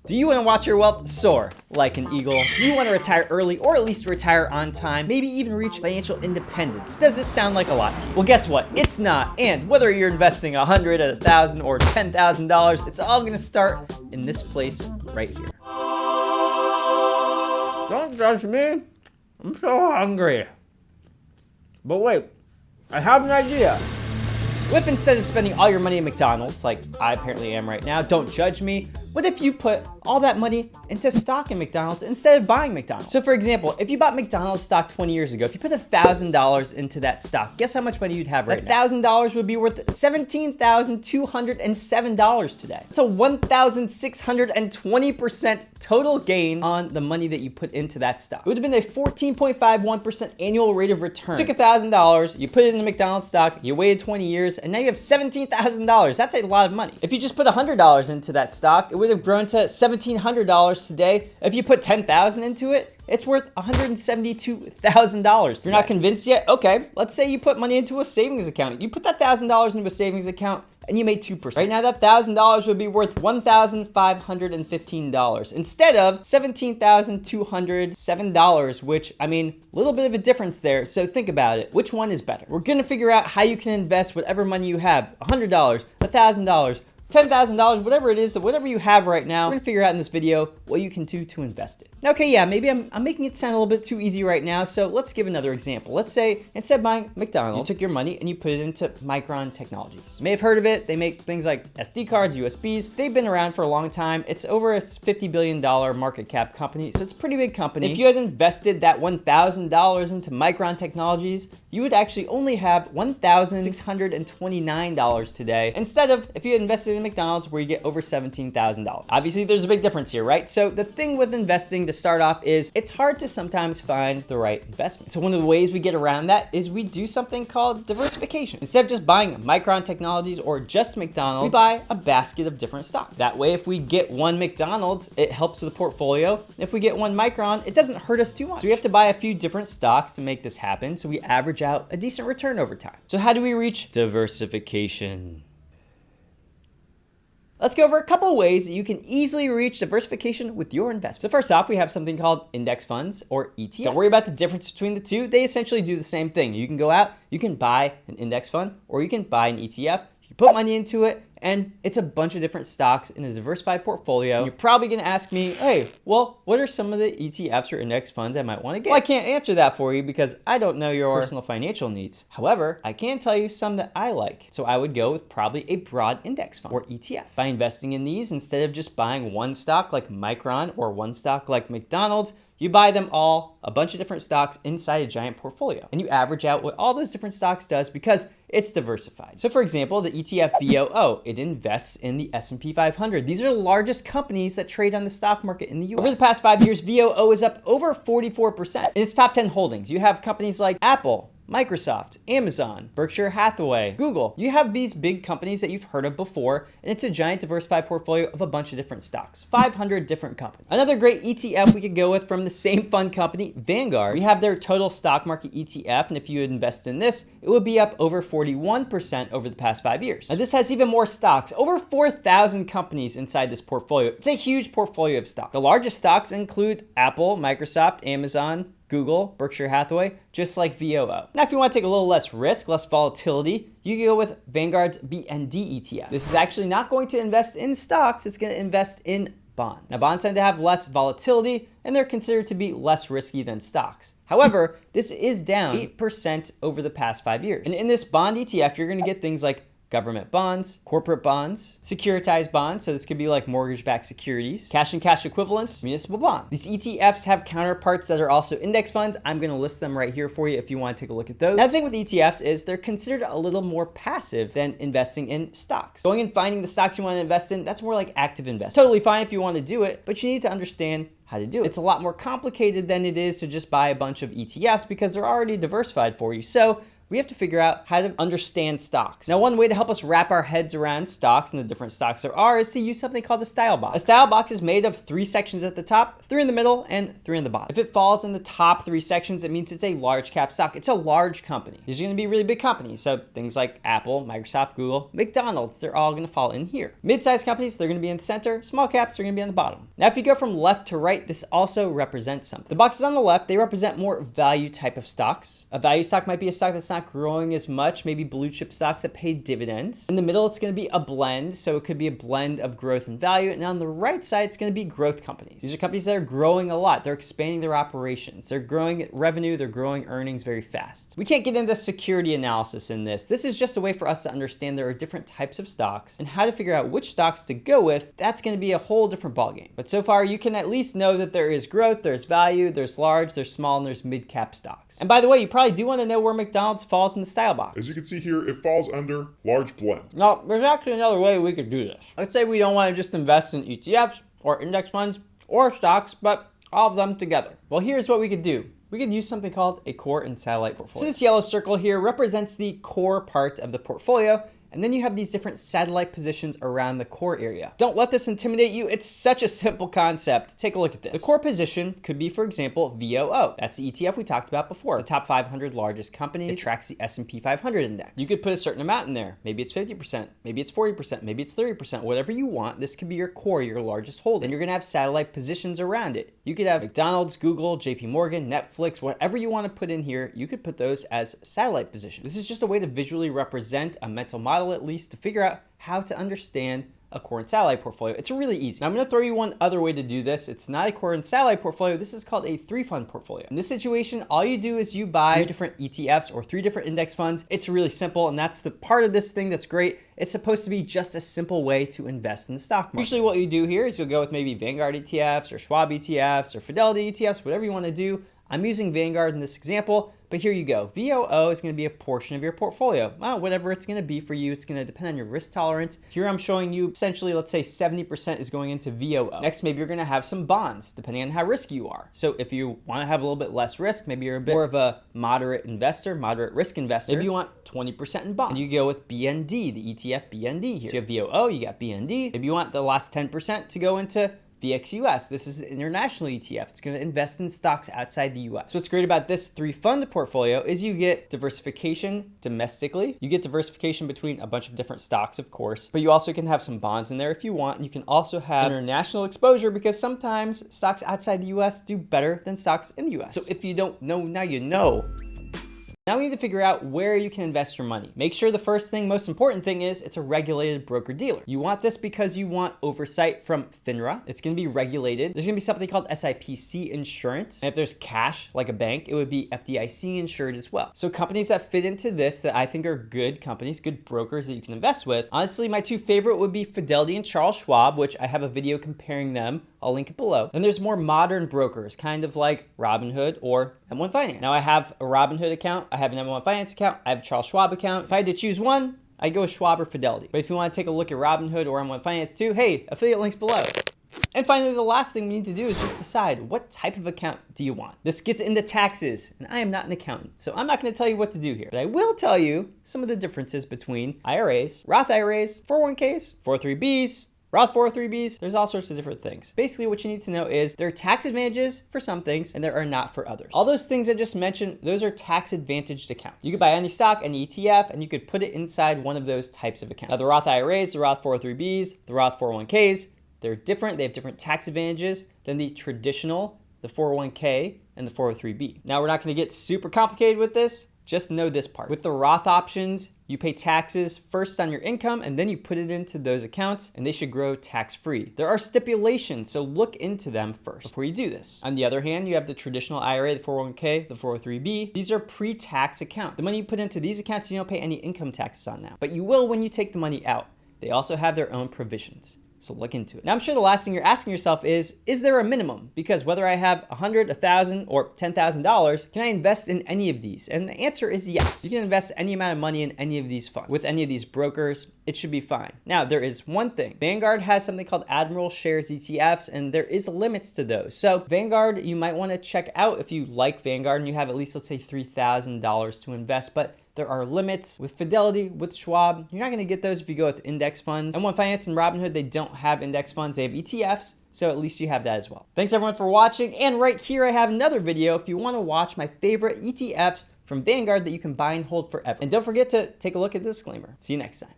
Do you want to watch your wealth soar like an eagle? Do you want to retire early or at least retire on time? Maybe even reach financial independence? Does this sound like a lot to you? Well, guess what? It's not. And whether you're investing $100, $1,000, or $10,000, it's all going to start in this place right here. Don't judge me. I'm so hungry. But wait, I have an idea. What if instead of spending all your money at McDonald's, like I apparently am right now, don't judge me, what if you put all that money into stock in McDonald's instead of buying McDonald's? So for example, if you bought McDonald's stock 20 years ago, if you put $1,000 into that stock, guess how much money you'd have right now? $1,000 would be worth $17,207 today. It's a 1,620% total gain on the money that you put into that stock. It would have been a 14.51% annual rate of return. You took $1,000, you put it in the McDonald's stock, you waited 20 years, and now you have $17,000. That's a lot of money. If you just put $100 into that stock, it would have grown to $1,700 today. If you put $10,000 into it, it's worth $172,000. If you're not convinced yet, okay, let's say you put money into a savings account. You put that $1,000 into a savings account and you made 2%. Right now, that $1,000 would be worth $1,515 instead of $17,207, which, I mean, a little bit of a difference there. So think about it. Which one is better? We're gonna figure out how you can invest whatever money you have, $100, $1,000, $10,000, whatever it is, whatever you have right now. We're gonna figure out in this video what you can do to invest it. Now, okay, yeah, maybe I'm making it sound a little bit too easy right now, so let's give another example. Let's say instead of buying McDonald's, you took your money and you put it into Micron Technologies. You may have heard of it. They make things like SD cards, USBs. They've been around for a long time. It's over a $50 billion market cap company, so it's a pretty big company. If you had invested that $1,000 into Micron Technologies, you would actually only have $1,629 today, instead of if you had invested in McDonald's where you get over $17,000. Obviously, there's a big difference here, right? So the thing with investing to start off is it's hard to sometimes find the right investment. So one of the ways we get around that is we do something called diversification. Instead of just buying Micron Technologies or just McDonald's, we buy a basket of different stocks. That way, if we get one McDonald's, it helps with the portfolio. If we get one Micron, it doesn't hurt us too much. So we have to buy a few different stocks to make this happen, so we average out a decent return over time. So how do we reach diversification? Let's go over a couple of ways that you can easily reach diversification with your investment. So first off, we have something called index funds or ETFs. Don't worry about the difference between the two. They essentially do the same thing. You can go out, you can buy an index fund, or you can buy an ETF. You put money into it, and it's a bunch of different stocks in a diversified portfolio. You're probably gonna ask me, hey, well, what are some of the ETFs or index funds I might wanna get? Well, I can't answer that for you because I don't know your personal financial needs. However, I can tell you some that I like. So I would go with probably a broad index fund or ETF. By investing in these, instead of just buying one stock like Micron or one stock like McDonald's, you buy them all, a bunch of different stocks inside a giant portfolio. And you average out what all those different stocks does because it's diversified. So for example, the ETF VOO, it invests in the S&P 500. These are the largest companies that trade on the stock market in the US. Over the past 5 years, VOO is up over 44%. In its top 10 holdings, you have companies like Apple, Microsoft, Amazon, Berkshire Hathaway, Google. You have these big companies that you've heard of before, and it's a giant diversified portfolio of a bunch of different stocks, 500 different companies. Another great ETF we could go with from the same fund company, Vanguard. We have their total stock market ETF, and if you invest in this, it would be up over 41% over the past 5 years. Now this has even more stocks, over 4,000 companies inside this portfolio. It's a huge portfolio of stocks. The largest stocks include Apple, Microsoft, Amazon, Google, Berkshire Hathaway, just like VOO. Now, if you want to take a little less risk, less volatility, you can go with Vanguard's BND ETF. This is actually not going to invest in stocks, it's going to invest in bonds. Now, bonds tend to have less volatility, and they're considered to be less risky than stocks. However, this is down 8% over the past 5 years. And in this bond ETF, you're going to get things like government bonds, corporate bonds, securitized bonds, so this could be like mortgage-backed securities, cash and cash equivalents, municipal bonds. These ETFs have counterparts that are also index funds. I'm gonna list them right here for you if you wanna take a look at those. Now, the thing with ETFs is they're considered a little more passive than investing in stocks. Going and finding the stocks you wanna invest in, that's more like active investing. Totally fine if you wanna do it, but you need to understand how to do it. It's a lot more complicated than it is to just buy a bunch of ETFs because they're already diversified for you. So we have to figure out how to understand stocks. Now, one way to help us wrap our heads around stocks and the different stocks there are is to use something called a style box. A style box is made of 3 sections at the top, 3 in the middle, and 3 in the bottom. If it falls in the top 3 sections, it means it's a large cap stock. It's a large company. These are going to be really big companies. So things like Apple, Microsoft, Google, McDonald's, they're all going to fall in here. Mid-sized companies, they're going to be in the center. Small caps, they're going to be on the bottom. Now, if you go from left to right, this also represents something. The boxes on the left, they represent more value type of stocks. A value stock might be a stock that's not growing as much, maybe blue chip stocks that pay dividends. In the middle, it's going to be a blend. So it could be a blend of growth and value. And on the right side, it's going to be growth companies. These are companies that are growing a lot. They're expanding their operations. They're growing revenue. They're growing earnings very fast. We can't get into security analysis in this. This is just a way for us to understand there are different types of stocks and how to figure out which stocks to go with. That's going to be a whole different ballgame. But so far, you can at least know that there is growth, there's value, there's large, there's small, and there's mid-cap stocks. And by the way, you probably do want to know where McDonald's falls in the style box. As you can see here, it falls under large blend. Now, there's actually another way we could do this. Let's say we don't want to just invest in ETFs or index funds or stocks, but all of them together. Well, here's what we could do. We could use something called a core and satellite portfolio. So this yellow circle here represents the core part of the portfolio. And then you have these different satellite positions around the core area. Don't let this intimidate you. It's such a simple concept. Take a look at this. The core position could be, for example, VOO. That's the ETF we talked about before. The top 500 largest companies. It tracks the S&P 500 index. You could put a certain amount in there. Maybe it's 50%, maybe it's 40%, maybe it's 30%, whatever you want. This could be your core, your largest holding. And you're gonna have satellite positions around it. You could have McDonald's, Google, JP Morgan, Netflix, whatever you want to put in here, you could put those as satellite positions. This is just a way to visually represent a mental model, at least, to figure out how to understand a core and satellite portfolio. It's really easy. Now, I'm going to throw you one other way to do this. It's not a core and satellite portfolio. This is called a 3-fund portfolio. In this situation, all you do is you buy 3 different ETFs or 3 different index funds. It's really simple, and that's the part of this thing that's great. It's supposed to be just a simple way to invest in the stock market. Usually what you do here is you'll go with maybe Vanguard ETFs or Schwab ETFs or Fidelity ETFs, whatever you want to do. I'm using Vanguard in this example, but here you go. VOO is going to be a portion of your portfolio. Well, whatever it's going to be for you, it's going to depend on your risk tolerance. Here I'm showing you essentially, let's say 70% is going into VOO. Next, maybe you're going to have some bonds, depending on how risky you are. So if you want to have a little bit less risk, maybe you're a bit more of a moderate investor, moderate risk investor, maybe you want 20% in bonds. And you go with BND, the ETF BND here. So you have VOO, you got BND. Maybe you want the last 10% to go into VXUS. This is an international ETF. It's going to invest in stocks outside the US. So what's great about this 3-fund portfolio is you get diversification domestically. You get diversification between a bunch of different stocks, of course, but you also can have some bonds in there if you want. And you can also have international exposure because sometimes stocks outside the US do better than stocks in the US. So if you don't know, now you know. Now we need to figure out where you can invest your money. Make sure the first thing, most important thing is it's a regulated broker-dealer. You want this because you want oversight from FINRA. It's gonna be regulated. There's gonna be something called SIPC insurance. And if there's cash, like a bank, it would be FDIC insured as well. So companies that fit into this that I think are good companies, good brokers that you can invest with. Honestly, my 2 favorite would be Fidelity and Charles Schwab, which I have a video comparing them. I'll link it below. Then there's more modern brokers, kind of like Robinhood or M1 Finance. Now I have a Robinhood account, I have an M1 Finance account, I have a Charles Schwab account. If I had to choose one, I'd go with Schwab or Fidelity. But if you want to take a look at Robinhood or M1 Finance too, hey, affiliate links below. And finally, the last thing we need to do is just decide what type of account do you want. This gets into taxes, and I am not an accountant, so I'm not going to tell you what to do here. But I will tell you some of the differences between IRAs, Roth IRAs, 401ks, 403bs, Roth 403bs, there's all sorts of different things. Basically, what you need to know is there are tax advantages for some things and there are not for others. All those things I just mentioned, those are tax advantaged accounts. You could buy any stock, any ETF, and you could put it inside one of those types of accounts. Now, the Roth IRAs, the Roth 403bs, the Roth 401ks, they're different. They have different tax advantages than the traditional, the 401k and the 403b. Now, we're not going to get super complicated with this. Just know this part. With the Roth options, you pay taxes first on your income and then you put it into those accounts and they should grow tax-free. There are stipulations, so look into them first before you do this. On the other hand, you have the traditional IRA, the 401k, the 403b. These are pre-tax accounts. The money you put into these accounts, you don't pay any income taxes on now, but you will when you take the money out. They also have their own provisions. So look into it. Now, I'm sure the last thing you're asking yourself is there a minimum? Because whether I have $100, $1,000, or $10,000, can I invest in any of these? And the answer is yes. You can invest any amount of money in any of these funds. With any of these brokers, it should be fine. Now, there is one thing. Vanguard has something called Admiral Shares ETFs, and there is limits to those. So Vanguard, you might want to check out if you like Vanguard and you have at least, let's say, $3,000 to invest. But There are limits with Fidelity, with Schwab. You're not going to get those if you go with index funds. And One Finance and Robinhood, they don't have index funds. They have ETFs. So at least you have that as well. Thanks everyone for watching. And right here, I have another video if you want to watch my favorite ETFs from Vanguard that you can buy and hold forever. And don't forget to take a look at the disclaimer. See you next time.